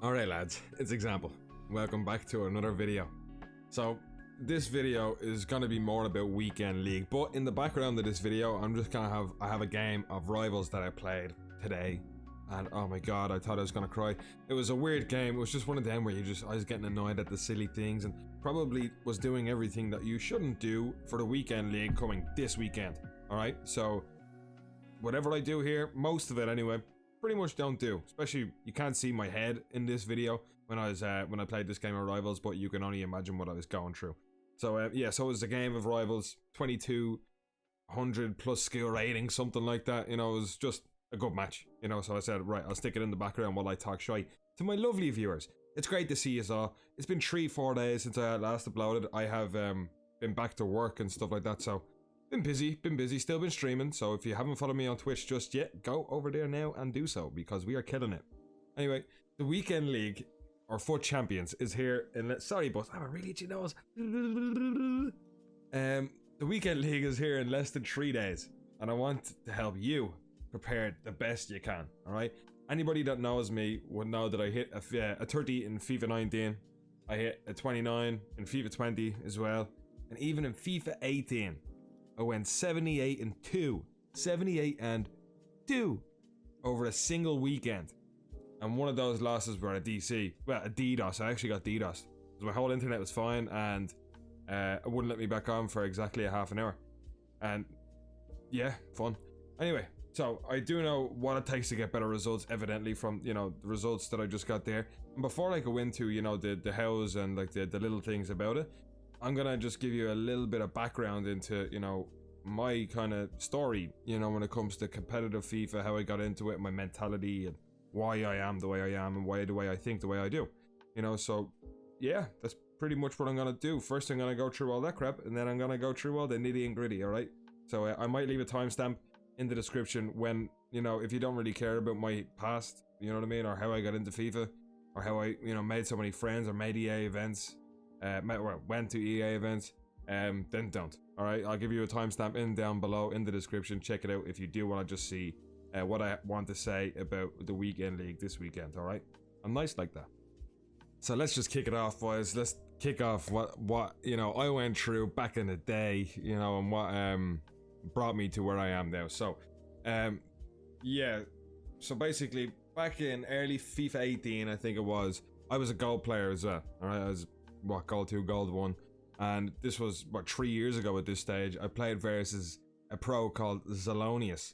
Alright lads, it's Example. Welcome back to another video. So, this video is going to be more about Weekend League, but in the background of this video, I have a game of Rivals that I played today, and oh my god, I thought I was going to cry. It was a weird game. It was just one of them where I was getting annoyed at the silly things, and probably was doing everything that you shouldn't do for the Weekend League coming this weekend. Alright, so, whatever I do here, most of it anyway, pretty much don't do. Especially, you can't see my head in this video when I played this game of Rivals, but you can only imagine what I was going through. So yeah, so it was a game of Rivals, 2200 plus skill rating, something like that. You know, it was just a good match. You know, so I said, right, I'll stick it in the background while I talk shy to my lovely viewers. It's great to see you all. It's been 3-4 days since I last uploaded. I have been back to work and stuff like that, so been busy, still been streaming, so if you haven't followed me on Twitch just yet, go over there now and do so, because we are killing it. Anyway, the Weekend League, or FUT Champions, is here in... Sorry, but I'm a really itchy nose. The Weekend League is here in less than 3 days, and I want to help you prepare the best you can, alright? Anybody that knows me would know that I hit a 30 in FIFA 19, I hit a 29 in FIFA 20 as well, and even in FIFA 18. I went 78 and 2 over a single weekend, and one of those losses were a DC. Well, a DDoS. I actually got DDoS. My whole internet was fine, and it wouldn't let me back on for exactly a half an hour. And yeah, fun. Anyway, so I do know what it takes to get better results, evidently, from, you know, the results that I just got there. And before I go into, you know, the hows and like the little things about it, I'm gonna just give you a little bit of background into, you know, my kind of story, you know, when it comes to competitive FIFA, how I got into it, my mentality, and why I am the way I am, and why the way I think the way I do. You know, so yeah, that's pretty much what I'm gonna do. First, I'm gonna go through all that crap, and then I'm gonna go through all the nitty and gritty, alright? So I might leave a timestamp in the description when, you know, if you don't really care about my past, you know what I mean, or how I got into FIFA, or how I, you know, made so many friends, or made EA events, went to EA events, then don't. Alright, I'll give you a timestamp down below in the description. Check it out if you do want to just see what I want to say about the Weekend League this weekend, alright? I'm nice like that. So let's just kick it off, boys. Let's kick off what you know, I went through back in the day, you know, and what brought me to where I am now. So yeah, so basically back in early FIFA 18, I think it was, I was a gold player as well. Alright, I was gold 2, gold 1, and this was 3 years ago at this stage. I played versus a pro called Zelonius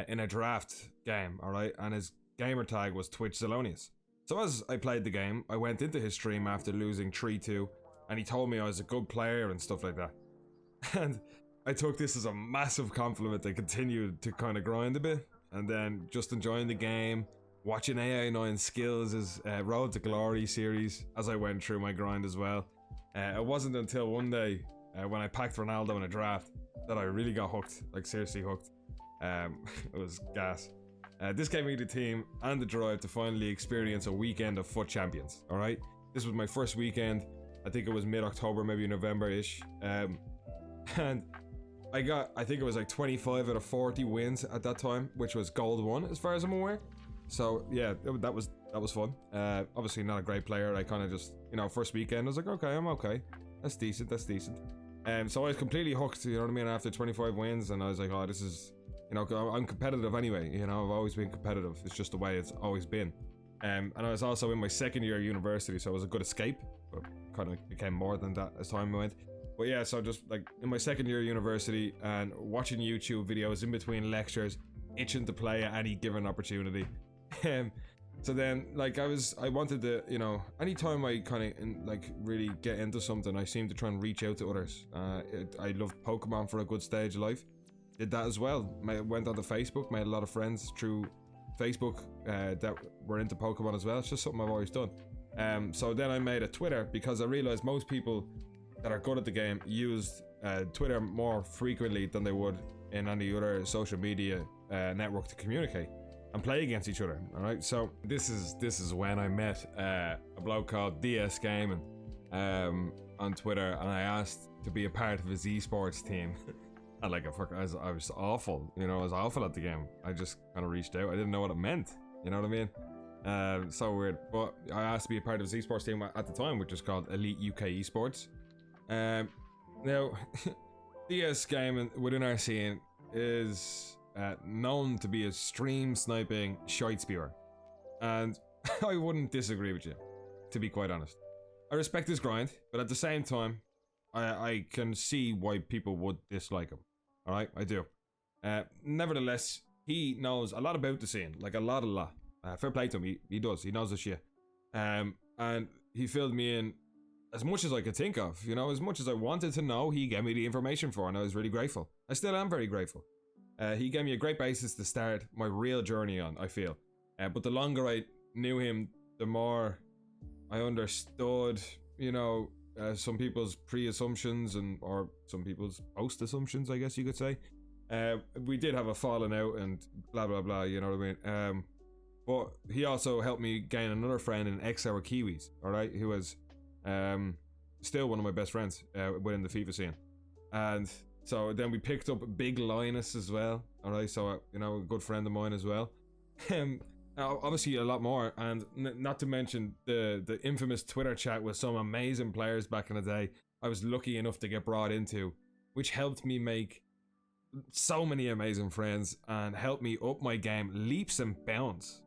in a draft game, alright, and his gamer tag was Twitch Zelonius. So as I played the game, I went into his stream after losing 3-2, and he told me I was a good player and stuff like that. And I took this as a massive compliment. I continued to kind of grind a bit, and then just enjoying the game, watching AI9 Skills' Road to Glory series as I went through my grind as well. It wasn't until one day when I packed Ronaldo in a draft that I really got hooked, like seriously hooked. It was gas. This gave me the team and the drive to finally experience a weekend of FUT Champions, alright? This was my first weekend. I think it was mid-October, maybe November-ish. And I think it was like 25 out of 40 wins at that time, which was gold 1 as far as I'm aware. So yeah, that was fun. Obviously not a great player. I kind of just, you know, first weekend I was like, okay, I'm okay. That's decent. So I was completely hooked, you know what I mean, after 25 wins, and I was like, oh, this is, you know, I'm competitive anyway, you know, I've always been competitive. It's just the way it's always been. And I was also in my second year of university, so it was a good escape, but kind of became more than that as time went. But yeah, so just like in my second year of university and watching YouTube videos in between lectures, itching to play at any given opportunity. So then, like, I wanted to, you know, anytime I kind of like really get into something, I seem to try and reach out to others. I loved Pokemon for a good stage of life. Did that as well. Went onto Facebook, made a lot of friends through Facebook that were into Pokemon as well. It's just something I've always done. So then I made a Twitter because I realized most people that are good at the game used Twitter more frequently than they would in any other social media network to communicate and play against each other. Alright, so this is when I met a bloke called DS Gaming on Twitter, and I asked to be a part of his esports team. And like I was awful, you know, I was awful at the game. I just kind of reached out. I didn't know what it meant, you know what I mean? So weird. But I asked to be a part of his esports team at the time, which was called Elite UK Esports. Now, CS gaming within our scene is known to be a stream sniping shite spewer. And I wouldn't disagree with you, to be quite honest. I respect his grind, but at the same time, I can see why people would dislike him. Alright, I do. Nevertheless, he knows a lot about the scene, like a lot. Fair play to him, he does, he knows the shit. And he filled me in as much as I could think of, you know, as much as I wanted to know, he gave me the information for, and I was really grateful. I still am very grateful. He gave me a great basis to start my real journey on, I feel. But the longer I knew him, the more I understood, you know, some people's pre-assumptions or some people's post-assumptions, I guess you could say. We did have a falling out and blah blah blah, you know what I mean? But he also helped me gain another friend in XR Kiwis, alright, who was still one of my best friends within the FIFA scene. And so then we picked up Big Linus as well, alright, so you know, a good friend of mine as well. Obviously a lot more, and not to mention the infamous Twitter chat with some amazing players back in the day I was lucky enough to get brought into, which helped me make so many amazing friends and helped me up my game leaps and bounds.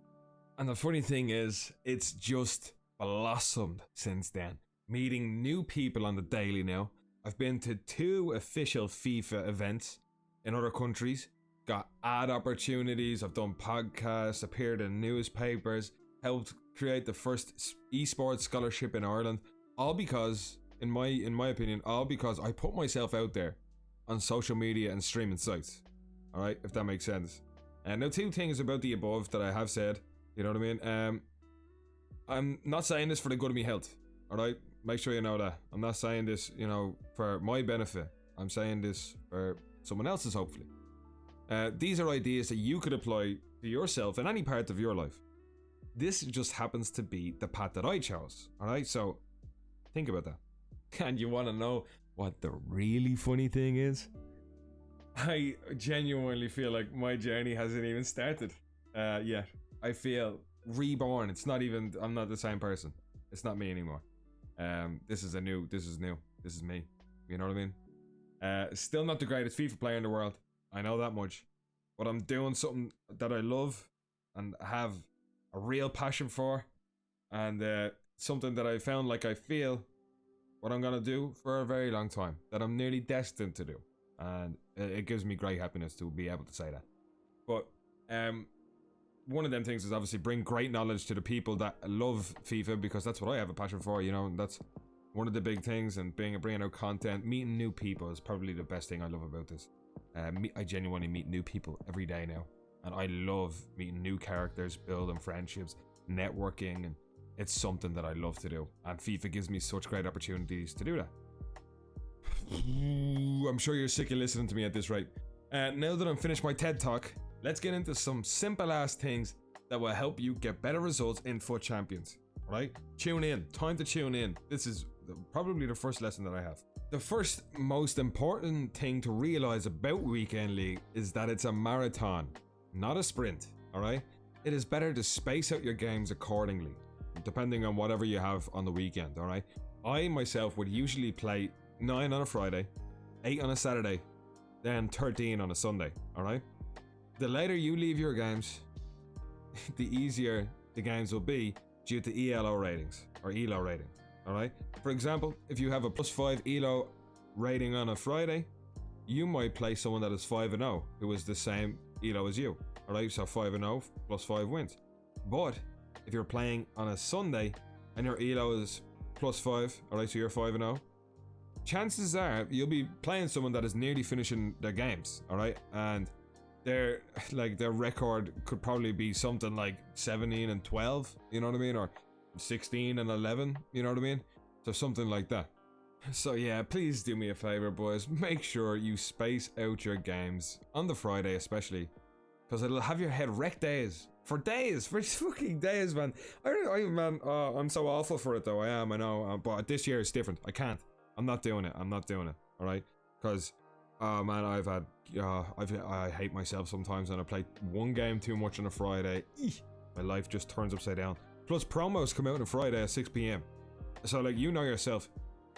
And the funny thing is, it's just blossomed since then. Meeting new people on the daily now. I've been to 2 official FIFA events in other countries, got ad opportunities, I've done podcasts, appeared in newspapers, helped create the first esports scholarship in Ireland, all because, in my opinion, all because I put myself out there on social media and streaming sites. Alright, if that makes sense. And now 2 things about the above that I have said, you know what I mean? I'm not saying this for the good of me health, alright? Make sure you know that. I'm not saying this, you know, for my benefit. I'm saying this for someone else's, hopefully. These are ideas that you could apply to yourself in any part of your life. This just happens to be the path that I chose, alright? So, think about that. And you want to know what the really funny thing is? I genuinely feel like my journey hasn't even started yet. I feel reborn. It's not even, I'm not the same person. It's not me anymore. This is new. This is me. You know what I mean? Still not the greatest FIFA player in the world. I know that much. But I'm doing something that I love and have a real passion for. And something that I found like I feel what I'm gonna do for a very long time. That I'm nearly destined to do. And it gives me great happiness to be able to say that. But one of them things is obviously bring great knowledge to the people that love FIFA, because that's what I have a passion for, you know, and that's one of the big things. And bringing out content, meeting new people is probably the best thing I love about this. I genuinely meet new people every day now, and I love meeting new characters, building friendships, networking, and it's something that I love to do, and FIFA gives me such great opportunities to do that. I'm sure you're sick of listening to me at this rate. Now that I'm finished my TED Talk, let's get into some simple ass things that will help you get better results in FUT Champions. Alright? Tune in. Time to tune in. This is probably the first lesson that I have. The first most important thing to realize about Weekend League is that it's a marathon, not a sprint. Alright? It is better to space out your games accordingly, depending on whatever you have on the weekend. Alright? I myself would usually play 9 on a Friday, 8 on a Saturday, then 13 on a Sunday. Alright? The later you leave your games, the easier the games will be due to ELO ratings, or ELO rating, alright? For example, if you have a +5 ELO rating on a Friday, you might play someone that is 5-0, who is the same ELO as you, alright? So 5-0 +5 wins. But if you're playing on a Sunday, and your ELO is +5, alright, so you're 5-0, chances are you'll be playing someone that is nearly finishing their games, alright? And their record could probably be something like 17-12, you know what I mean, or 16-11, you know what I mean, so something like that. So yeah, please do me a favor, boys, make sure you space out your games on the Friday especially, because it'll have your head wrecked for fucking days, man. I'm so awful for it though. I know, but this year it's different. I'm not doing it, all right, because oh man, I hate myself sometimes, and I play one game too much on a Friday. my life just turns upside down. Plus promos come out on Friday at 6 p.m. So like, you know yourself,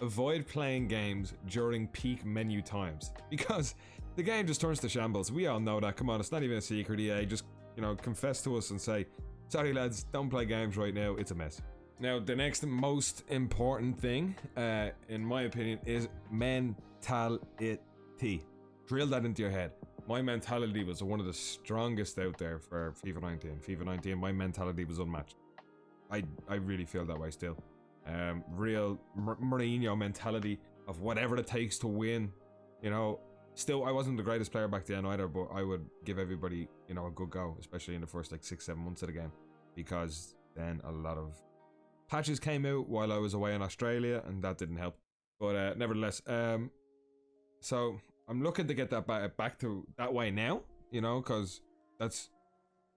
avoid playing games during peak menu times because the game just turns to shambles. We all know that. Come on, it's not even a secret. EA, just, you know, confess to us and say, sorry lads, don't play games right now, it's a mess. Now, the next most important thing, in my opinion, is mentality. Drill that into your head. My mentality was one of the strongest out there for FIFA 19. FIFA 19, my mentality was unmatched. I really feel that way still. Real Mourinho mentality of whatever it takes to win. You know, still, I wasn't the greatest player back then either, but I would give everybody, you know, a good go, especially in the first like 6-7 months of the game, because then a lot of patches came out while I was away in Australia, and that didn't help. But nevertheless, so I'm looking to get that back to that way now, you know, because that's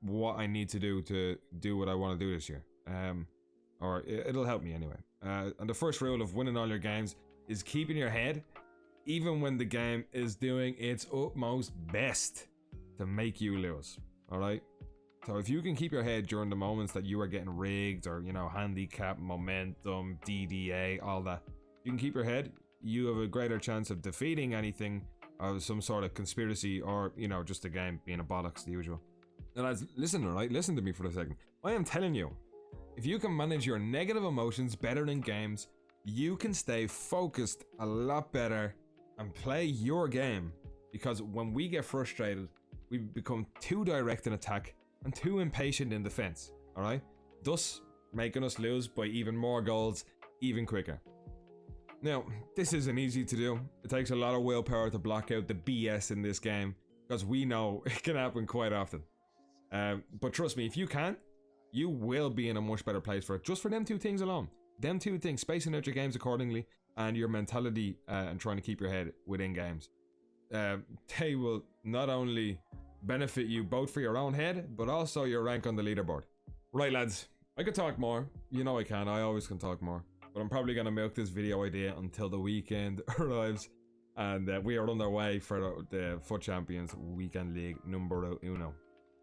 what I need to do what I want to do this year. Or it'll help me anyway. And the first rule of winning all your games is keeping your head, even when the game is doing its utmost best to make you lose. All right. So if you can keep your head during the moments that you are getting rigged or, you know, handicap, momentum, DDA, all that, you can keep your head, you have a greater chance of defeating anything of some sort of conspiracy or, you know, just a game being a bollocks, the usual. And lads, listen, all right? Listen to me for a second. I am telling you, if you can manage your negative emotions better in games, you can stay focused a lot better and play your game. Because when we get frustrated, we become too direct in attack and too impatient in defense, alright? Thus making us lose by even more goals, even quicker. Now, this isn't easy to do. It takes a lot of willpower to block out the BS in this game, because we know it can happen quite often. But trust me, if you can, you will be in a much better place for it. Just for them two things alone. Them two things, spacing out your games accordingly, and your mentality and trying to keep your head within games. They will not only benefit you both for your own head, but also your rank on the leaderboard. Right lads, I could talk more. You know I can, I always can talk more. But I'm probably going to milk this video idea until the weekend arrives. And we are on our way for the FUT Champions Weekend League numero uno.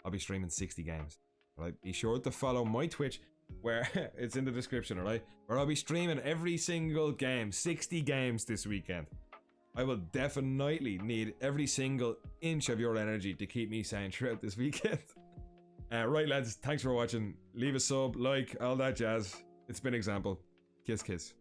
I'll be streaming 60 games. Right? Be sure to follow my Twitch, where it's in the description, alright? Where I'll be streaming every single game, 60 games this weekend. I will definitely need every single inch of your energy to keep me sane throughout this weekend. Right lads, thanks for watching. Leave a sub, like, all that jazz. It's been Example. Kiss kiss.